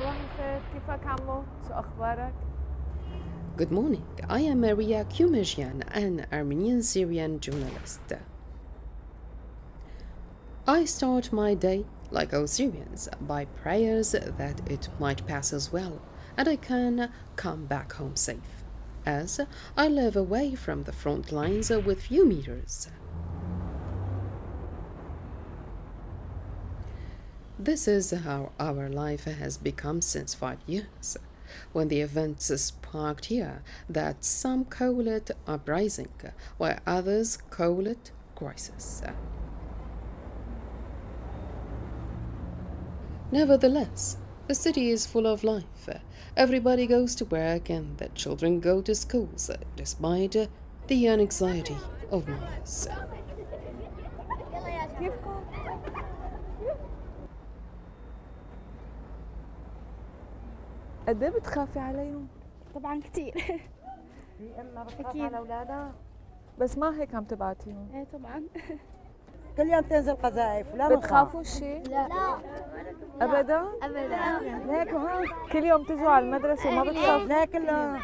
صباح الخير، كيفك عمو؟ شو أخبارك؟ Good morning. I am Maria Kumishian, an Armenian Syrian journalist. I start my day, like all Syrians, by prayers that it might pass as well and I can come back home safe, as I live away from the front lines with few meters. This is how our life has become since 5 years, when the events sparked here that some call it uprising, while others call it crisis. Nevertheless, the city is full of life. Everybody goes to work and the children go to schools, despite the anxiety of mothers. كيفكم؟ قد إيه بتخافي عليهم؟ طبعا كتير. في امها بتخاف أكيد. على اولادها. بس ما هيك عم تبعتيهم. ايه طبعا. كل يوم تنزل قذائف ولا بنخاف. بتخافوا شيء؟ لا أبدا؟ ابدا. ليك ها؟ كل يوم تجوا على المدرسة وما بتخافوا؟ لا كله.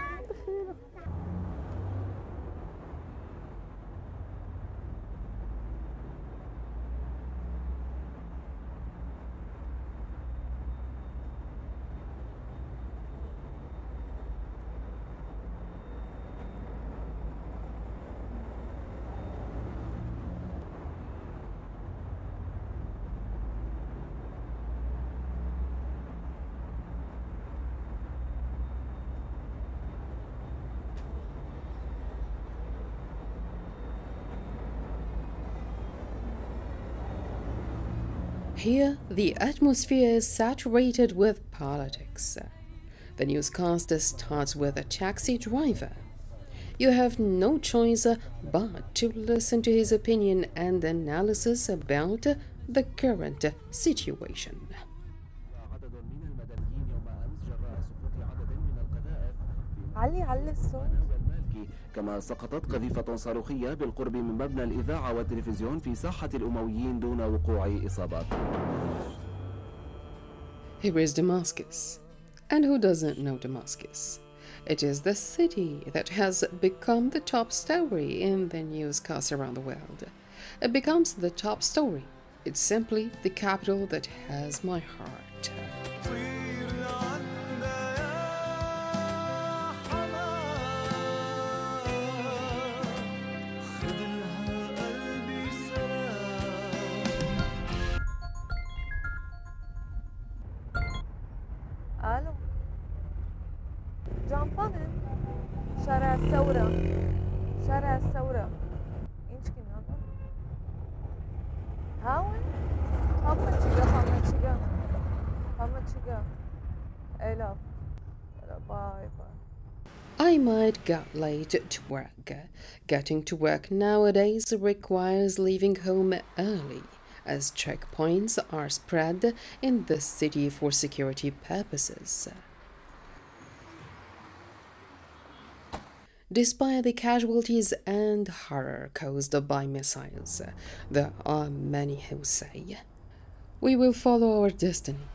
Here, the atmosphere is saturated with politics. The newscast starts with a taxi driver. You have no choice but to listen to his opinion and analysis about the current situation. علي الصوت. كما سقطت قذيفة صاروخية بالقرب من مبنى الإذاعة والتلفزيون في ساحة الأمويين دون وقوع إصابات. Here is Damascus. And who doesn't know Damascus? It is the city that has become the top story in the newscasts around the world. It becomes the top story. It's simply the capital that has my heart. ألو جامبانن شارع الثورة شارع الثورة يمكن هذا هاون همتشيغا إلا باي باي. I might get late to work. Getting to work nowadays requires leaving home early, as checkpoints are spread in the city for security purposes. Despite the casualties and horror caused by missiles, there are many who say, "We will follow our destiny,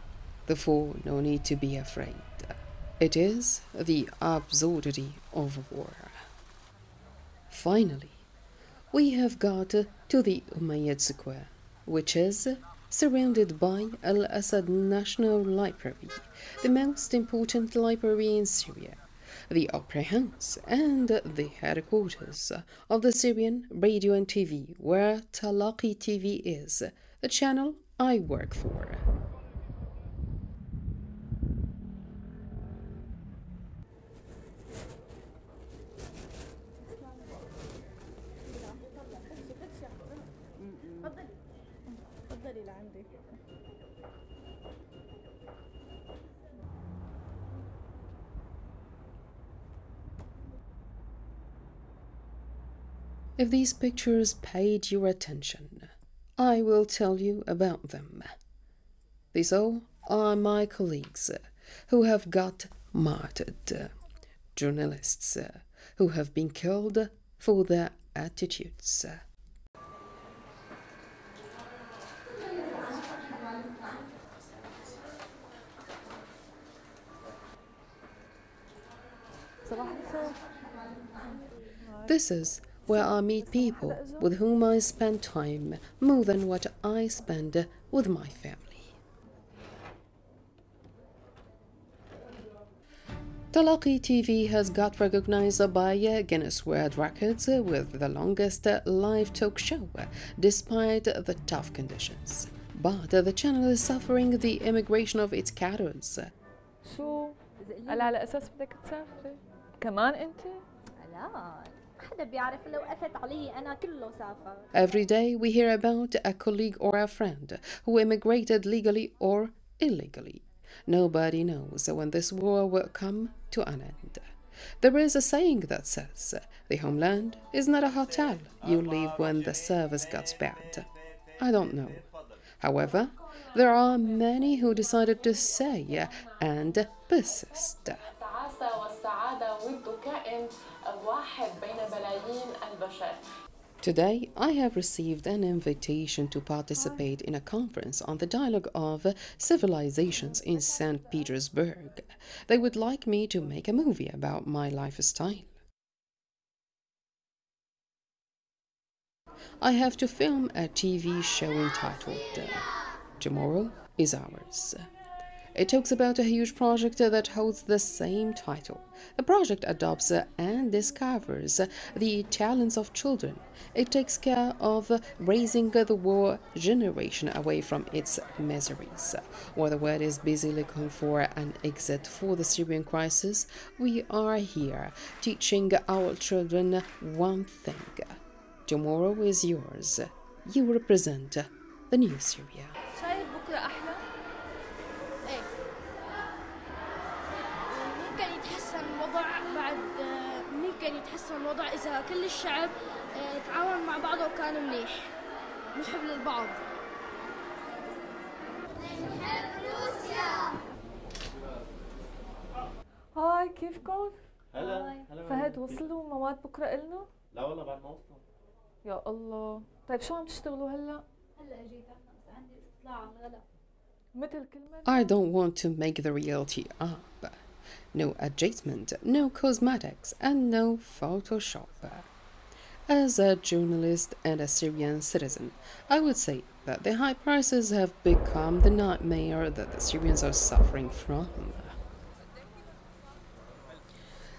therefore no need to be afraid." It is the absurdity of war. Finally, we have got to the Umayyad Square, which is surrounded by Al-Assad National Library, the most important library in Syria, the Opera House, and the headquarters of the Syrian radio and TV, where Talaqi TV is, the channel I work for. تفضلي لعندك. If these pictures paid your attention, I will tell you about them. These all are my colleagues who have got martyred, journalists who have been killed for their attitudes. صباح الخير. This is where I meet people with whom I spend time more than what I spend with my family. Talaqi TV has got recognized by Guinness World Records with the longest live talk show, despite the tough conditions. But the channel is suffering the immigration of its cadres. شو؟ قال على أساس بدك تسافري؟ كمان أنت؟ لا حدا بيعرف لو قفت علي أنا كله سافر. Every day we hear about a colleague or a friend who immigrated legally or illegally. Nobody knows when this war will come to an end. There is a saying that says, the homeland is not a hotel you leave when the service gets bad. I don't know. However, there are many who decided to stay and persist. Today, I have received an invitation to participate in a conference on the dialogue of civilizations in St. Petersburg. They would like me to make a movie about my lifestyle. I have to film a TV show entitled Tomorrow is Ours. It talks about a huge project that holds the same title. The project adopts and discovers the talents of children. It takes care of raising the war generation away from its miseries. While the world is busy looking for an exit for the Syrian crisis, we are here teaching our children one thing. Tomorrow is yours. You represent the new Syria. شايف بكرة أحلى؟ إيه ممكن يتحسن الوضع بعد ممكن يتحسن الوضع إذا كل الشعب تعاون مع بعضه وكان منيح نحب للبعض. هاي كيفكم؟ هلا فهد وصلوا مواد بكرة إلنا؟ لا والله بعد ما وصلوا. يا الله، طيب شو عم تشتغلوا هلا؟ هلا اجيت بس عندي استطلاع عن الغلاء. مثل كل مرة؟ I don't want to make the reality up. No adjustment, no cosmetics, and no Photoshop. As a journalist and a Syrian citizen, I would say that the high prices have become the nightmare that the Syrians are suffering from.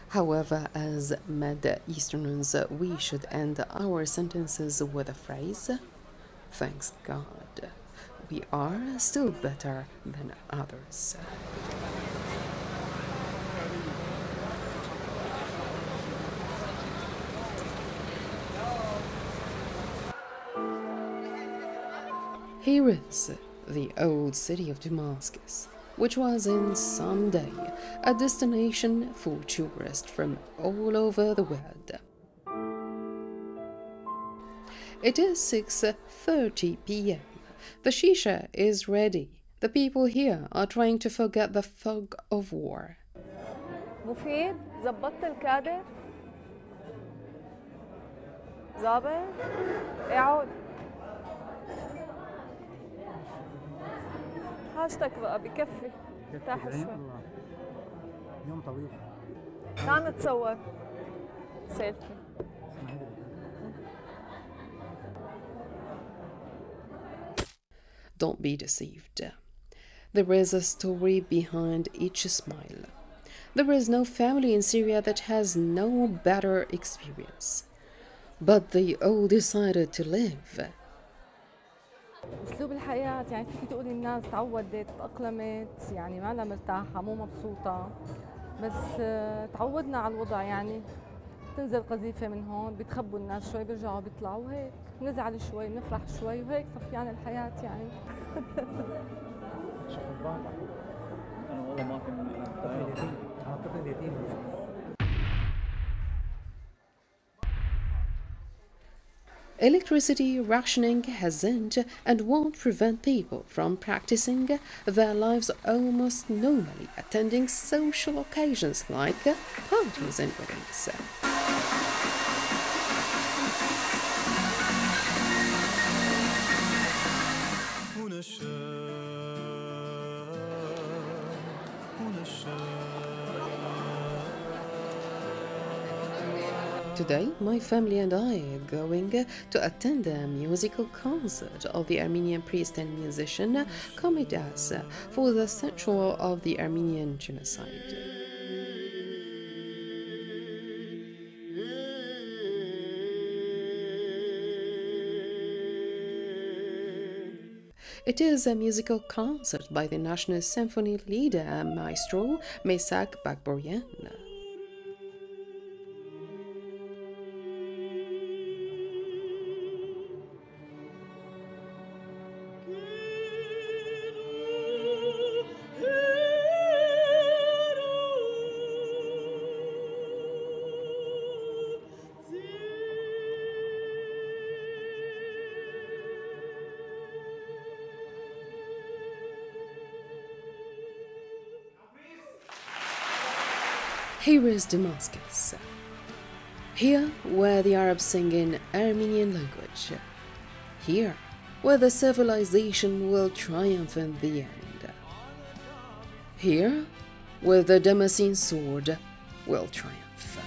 However, as Middle Easterners, we should end our sentences with a phrase, thanks God, we are still better than others. Here is the old city of Damascus, which was in some day a destination for tourists from all over the world. It is 6:30 p.m. The shisha is ready. The people here are trying to forget the fog of war. مفيد؟ زبطت الكادر؟ ظابط؟ اقعد. حاجتك بقى بكفي. ارتاح شوي. يوم طويل. تعال نتصور سيلفي. Don't be deceived. There is a story behind each smile. There is no family in Syria that has no better experience. But they all decided to live. اسلوب الحياة يعني فيك تقولي الناس تعودت تأقلمت يعني ما لها مرتاحة مو مبسوطة بس تعودنا على الوضع يعني تنزل قذيفة من هون بيتخبوا الناس شوي بيرجعوا بيطلعوا هيك نزعل شوي نفرح شوي وهيك صفيان الحياة يعني. انا والله ما في طفل يتيم. Electricity rationing hasn't and won't prevent people from practicing their lives almost normally, attending social occasions like parties and weddings. Today, my family and I are going to attend a musical concert of the Armenian priest and musician Komidas for the central of the Armenian genocide. It is a musical concert by the National Symphony leader, Maestro Mesak Bagboryan. Here is Damascus. Here, where the Arabs sing in Armenian language. Here, where the civilization will triumph in the end. Here, where the Damascene sword will triumph.